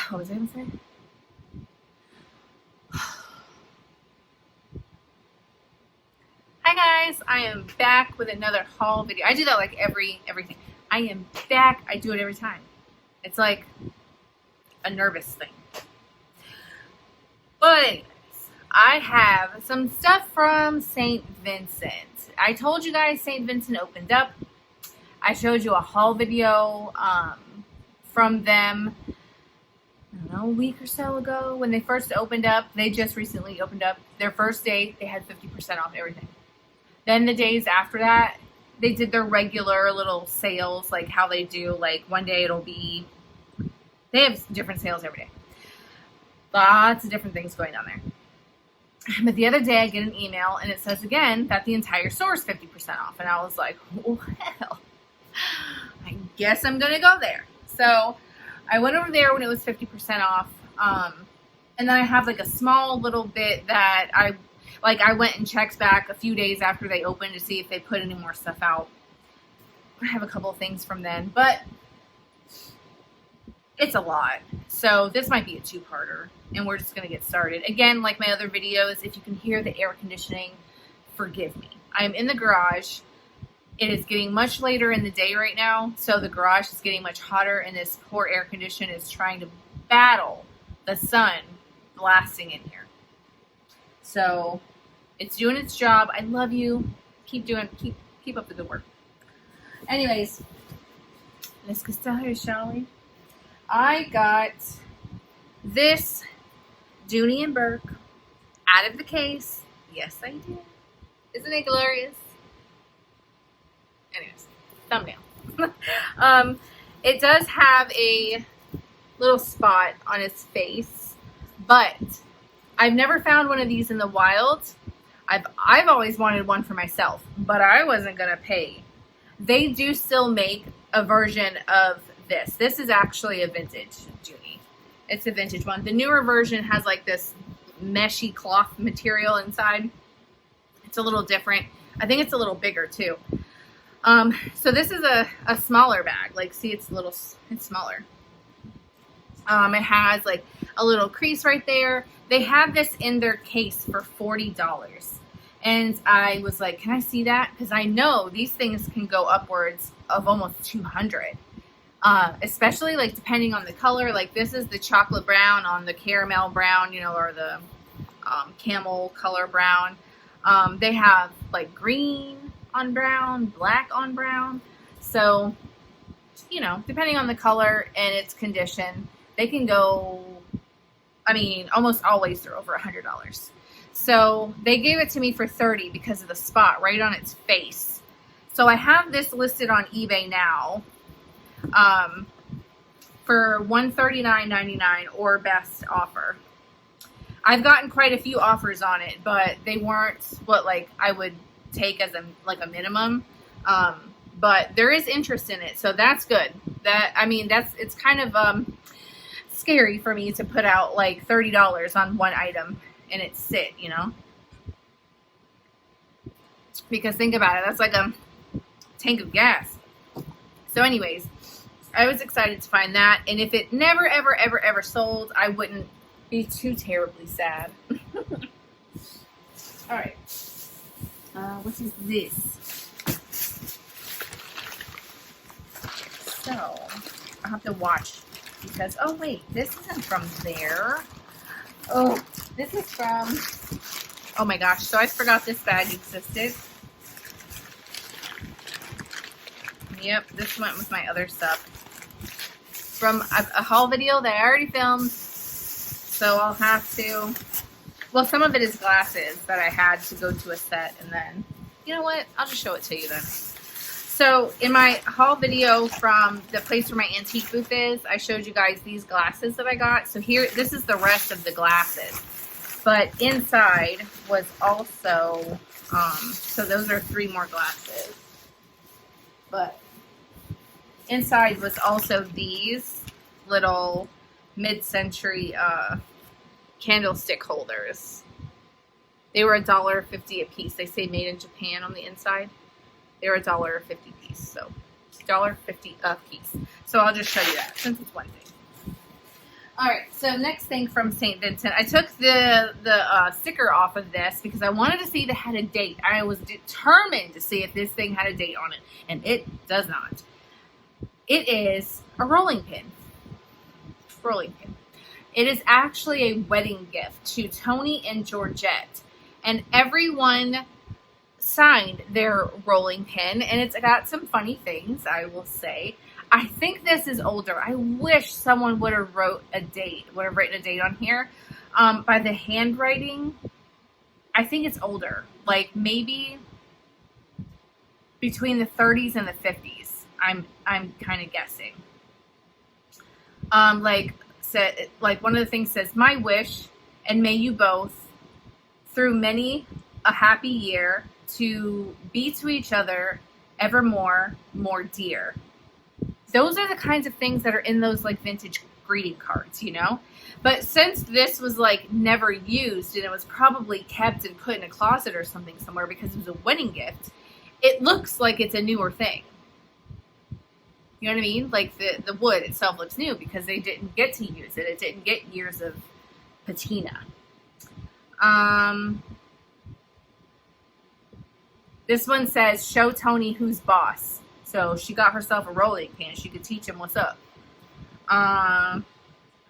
What was I going to say? Hi guys, I am back with another haul video. I do that like everything. I am back. I do it every time. It's like a nervous thing. But anyways, I have some stuff from St. Vincent. I told you guys St. Vincent opened up. I showed you a haul video from them, I don't know, a week or so ago when they first opened up. They just recently opened up. Their first day, they had 50% off everything. Then the days after that, they did their regular little sales, like how they do. Like one day it'll be, they have different sales every day. Lots of different things going on there. But the other day I get an email and it says again that the entire store is 50% off. And I was like, well, I guess I'm going to go there. So I went over there when it was 50% off. And then I have like a small little bit that I went and checked back a few days after they opened to see if they put any more stuff out. I have a couple of things from then, but it's a lot. So this might be a two-parter, and we're just going to get started. Again, like my other videos, if you can hear the air conditioning, forgive me. I'm in the garage. It is getting much later in the day right now, so the garage is getting much hotter, and this poor air conditioner is trying to battle the sun blasting in here. So it's doing its job. I love you. Keep up the good work. Anyways, let's get started, shall we? I got this Dooney and Burke out of the case. Yes, I did. Isn't it glorious? Anyways, thumbnail. It does have a little spot on its face, but I've never found one of these in the wild. I've always wanted one for myself, but I wasn't gonna pay. They do still make a version of this. This is actually a vintage Dooney. It's a vintage one. The newer version has like this meshy cloth material inside. It's a little different. I think it's a little bigger too. So this is a smaller bag. Like, see, it's smaller. It has like a little crease right there. They have this in their case for $40. And I was like, can I see that? Because I know these things can go upwards of almost $200. Especially like depending on the color. Like this is the chocolate brown on the caramel brown, you know, or the camel color brown. They have like green on brown, black on brown. So, you know, depending on the color and its condition, they can go, I mean, almost always they're over $100. So they gave it to me for $30 because of the spot right on its face. So I have this listed on eBay now for $139.99 or best offer. I've gotten quite a few offers on it, but they weren't what like I would take as a minimum. But there is interest in it, so that's good. It's kind of scary for me to put out like $30 on one item and it sit, you know? Because think about it, that's like a tank of gas. So anyways, I was excited to find that, and if it never, ever, ever, ever sold, I wouldn't be too terribly sad. All right. What is this? So, I'll have to watch because, oh wait, this isn't from there. Oh, this is from, oh my gosh, so I forgot this bag existed. Yep, this went with my other stuff. From a haul video that I already filmed. So I'll have to, well, some of it is glasses that I had to go to a set, and then, you know what, I'll just show it to you then. So in my haul video from the place where my antique booth is, I showed you guys these glasses that I got. So here, this is the rest of the glasses. But inside was also, so those are 3 more glasses. But inside was also these little mid-century candlestick holders. They were $1.50 a piece. They say made in Japan on the inside. They were $1.50 a piece, so $1.50 a piece. So I'll just show you that since it's one thing. All right, so next thing from St. Vincent. I took the sticker off of this because I wanted to see if it had a date. I was determined to see if this thing had a date on it, and it does not. It is a rolling pin. Rolling pin. It is actually a wedding gift to Tony and Georgette, and everyone signed their rolling pin, and it's got some funny things, I will say. I think this is older. I wish someone would have written a date on here. By the handwriting, I think it's older. Like maybe between the 30s and the 50s. I'm kind of guessing. Like one of the things says, "My wish, and may you both, through many a happy year, to be to each other evermore more dear." Those are the kinds of things that are in those like vintage greeting cards, you know? But since this was like never used and it was probably kept and put in a closet or something somewhere because it was a wedding gift, it looks like it's a newer thing. You know what I mean? Like the wood itself looks new because they didn't get to use it. It didn't get years of patina. This one says, "Show Tony who's boss." So she got herself a rolling pin. She could teach him what's up.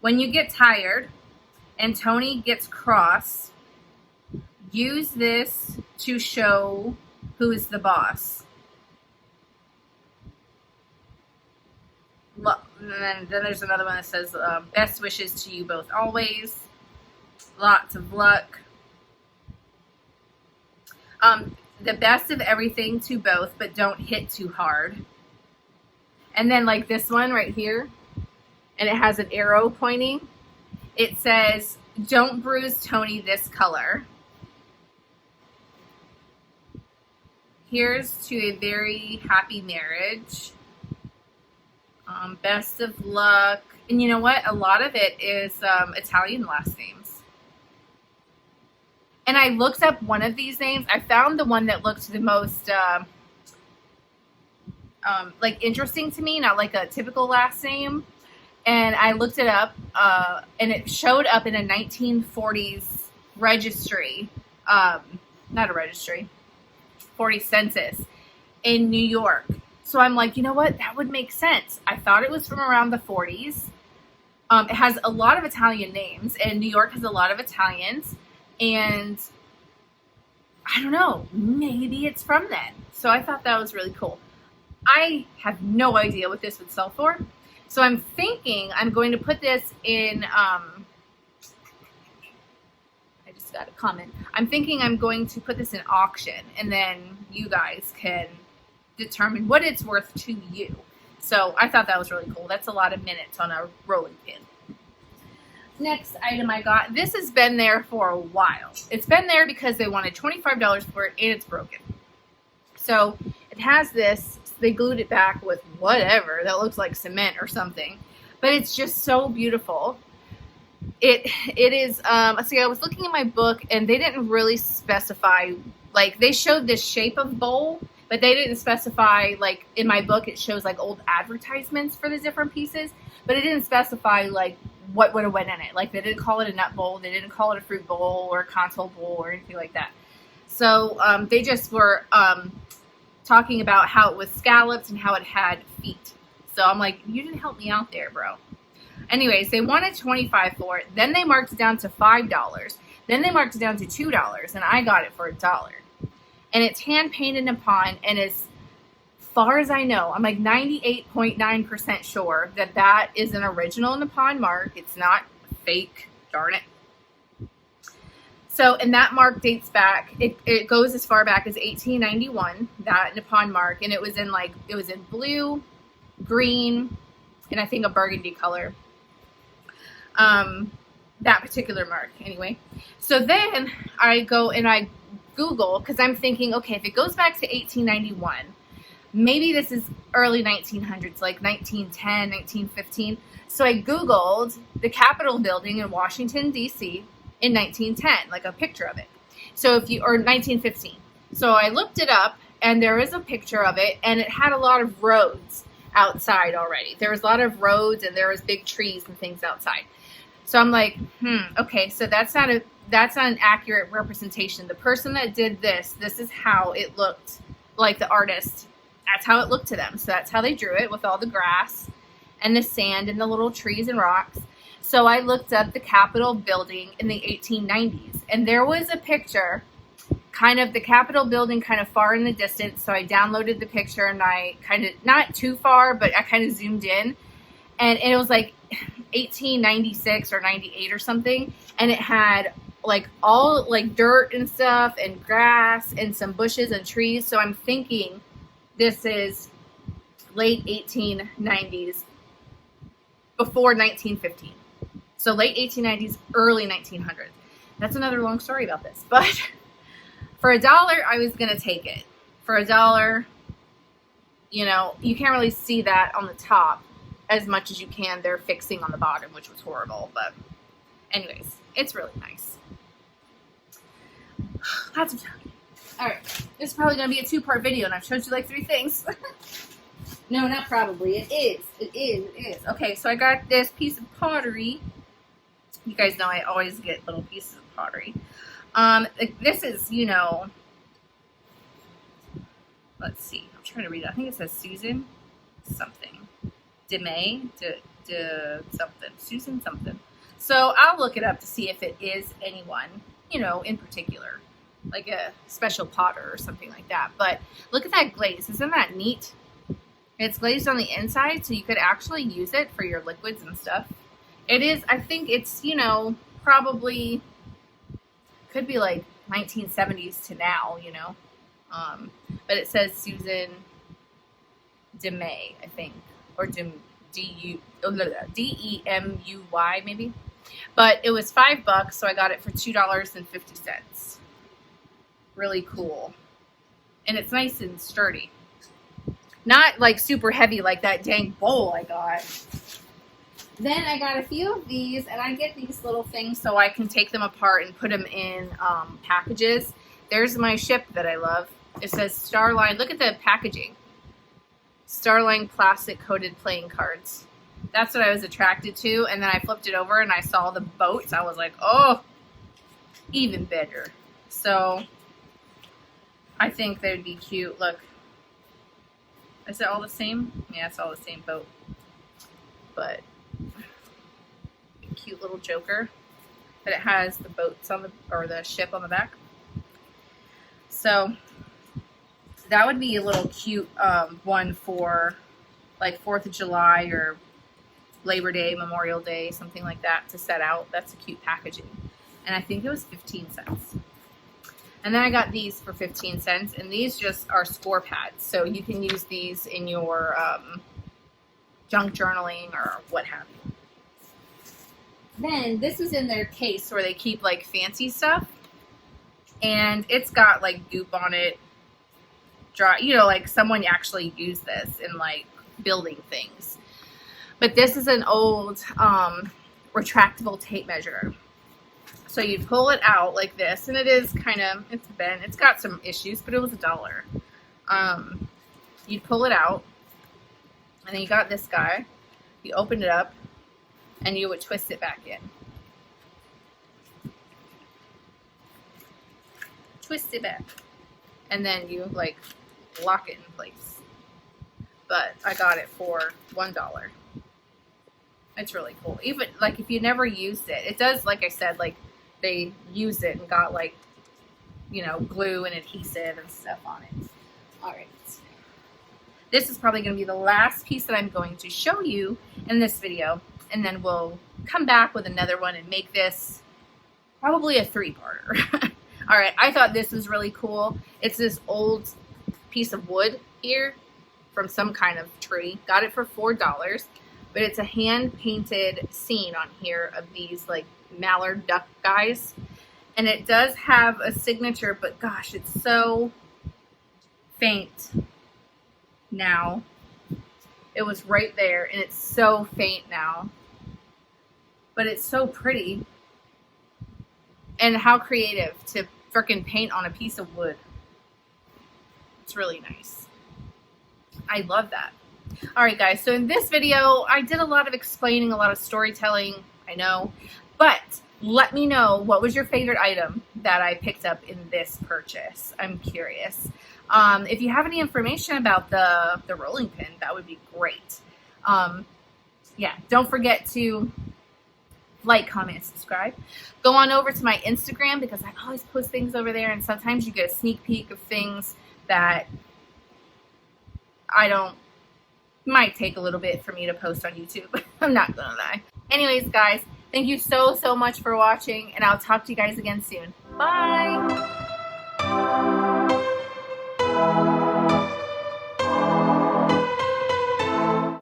When you get tired and Tony gets cross, use this to show who is the boss. And then there's another one that says, "Best wishes to you both always. Lots of luck. The best of everything to both, but don't hit too hard." And then like this one right here, and it has an arrow pointing. It says, "Don't bruise Tony this color. Here's to a very happy marriage. Best of luck." And you know what? A lot of it is Italian last names. And I looked up one of these names. I found the one that looked the most like interesting to me, not like a typical last name. And I looked it up, and it showed up in a 1940s registry, not a registry, 40s census in New York. So I'm like, you know what? That would make sense. I thought it was from around the 40s. It has a lot of Italian names, and New York has a lot of Italians. And I don't know, maybe it's from then. So I thought that was really cool. I have no idea what this would sell for. So I'm thinking I'm going to put this in, I just got a comment. I'm thinking I'm going to put this in auction, and then you guys can determine what it's worth to you. So I thought that was really cool. That's a lot of minutes on a rolling pin. Next item I got, this has been there for a while. It's been there because they wanted $25 for it, and it's broken. So it has this, they glued it back with whatever that looks like cement or something, but it's just so beautiful. It is, see, I was looking in my book, and they didn't really specify, like they showed this shape of bowl, but they didn't specify, like in my book it shows like old advertisements for the different pieces, but it didn't specify like what would have went in it. Like they didn't call it a nut bowl, they didn't call it a fruit bowl or a console bowl or anything like that. So they just were talking about how it was scalloped and how it had feet. So I'm like, you didn't help me out there, bro. Anyways, they wanted $25 for it. Then they marked it down to $5. Then they marked it down to $2, and I got it for $1. And it's hand painted Nippon, and as far as I know, I'm like 98.9% sure that that is an original Nippon mark. It's not fake, darn it. So, and that mark dates back, it goes as far back as 1891, that Nippon mark, and it was in blue, green, and I think a burgundy color. That particular mark, anyway. So then I go and I Google, because I'm thinking, okay, if it goes back to 1891, maybe this is early 1900s, like 1910, 1915. So I Googled the Capitol building in Washington, D.C. in 1910, like a picture of it. So or 1915. So I looked it up, and there is a picture of it, and it had a lot of roads outside already. There was a lot of roads, and there was big trees and things outside. So I'm like, okay, so that's not an accurate representation. The person that did this is how it looked, like the artist. That's how it looked to them. So that's how they drew it, with all the grass and the sand and the little trees and rocks. So I looked up the Capitol building in the 1890s, and there was a picture, kind of the Capitol building kind of far in the distance. So I downloaded the picture, and I kind of, not too far, but I kind of zoomed in, and it was like 1896 or 98 or something, and it had like all like dirt and stuff and grass and some bushes and trees. So I'm thinking this is late 1890s, before 1915. So late 1890s, early 1900s. That's another long story about this. But for $1, I was going to take it. For $1, you know, you can't really see that on the top as much as you can. They're fixing on the bottom, which was horrible. But anyways, it's really nice. Lots of time. All right. This is probably going to be a 2-part video, and I've showed you like 3 things. No, not probably. It is. It is. Okay, so I got this piece of pottery. You guys know I always get little pieces of pottery. This is, you know, let's see. I'm trying to read it. I think it says Susan something. DeMay, something. Susan something. So I'll look it up to see if it is anyone, you know, in particular. Like a special potter or something like that. But look at that glaze. Isn't that neat? It's glazed on the inside, so you could actually use it for your liquids and stuff. It is, I think it's, you know, probably could be like 1970s to now, you know. But it says Susan DeMay, I think, or D-E-M-U-Y maybe. But it was $5, so I got it for $2.50. Really cool. And it's nice and sturdy. Not like super heavy like that dang bowl I got. Then I got a few of these, and I get these little things so I can take them apart and put them in packages. There's my ship that I love. It says Starline. Look at the packaging. Starline plastic coated playing cards. That's what I was attracted to. And then I flipped it over and I saw the boats. I was like, oh, even better. So I think they would be cute. Look. Is it all the same? Yeah, it's all the same boat. But cute little joker. But it has the boats on the, or the ship on the back. So that would be a little cute one for like 4th of July or Labor Day, Memorial Day, something like that to set out. That's a cute packaging. And I think it was 15 cents. And then I got these for 15 cents, and these just are score pads. So you can use these in your junk journaling or what have you. Then this is in their case where they keep like fancy stuff. And it's got like goop on it. You know, like someone actually used this in like building things. But this is an old retractable tape measure. So you pull it out like this, and it is kind of, it's bent. It's got some issues, but it was $1. You'd pull it out, and then you got this guy. You open it up, and you would twist it back in. Twist it back. And then you, like, lock it in place. But I got it for $1. It's really cool. Even, like, if you never used it, it does, like I said, like, they used it and got like, you know, glue and adhesive and stuff on it. All right. This is probably going to be the last piece that I'm going to show you in this video. And then we'll come back with another one and make this probably a 3-parter. All right. I thought this was really cool. It's this old piece of wood here from some kind of tree. Got it for $4. But it's a hand-painted scene on here of these like mallard duck guys, and it does have a signature, but gosh, it's so faint now. It was right there, and it's so faint now, but it's so pretty. And how creative to frickin' paint on a piece of wood. It's really nice. I love that. All right, guys, so in this video I did a lot of explaining, a lot of storytelling. I know. But let me know, what was your favorite item that I picked up in this purchase? I'm curious. If you have any information about the rolling pin, that would be great. Yeah, don't forget to like, comment, subscribe. Go on over to my Instagram because I always post things over there, and sometimes you get a sneak peek of things that might take a little bit for me to post on YouTube. I'm not gonna lie. Anyways, guys, thank you so much for watching, and I'll talk to you guys again soon. Bye!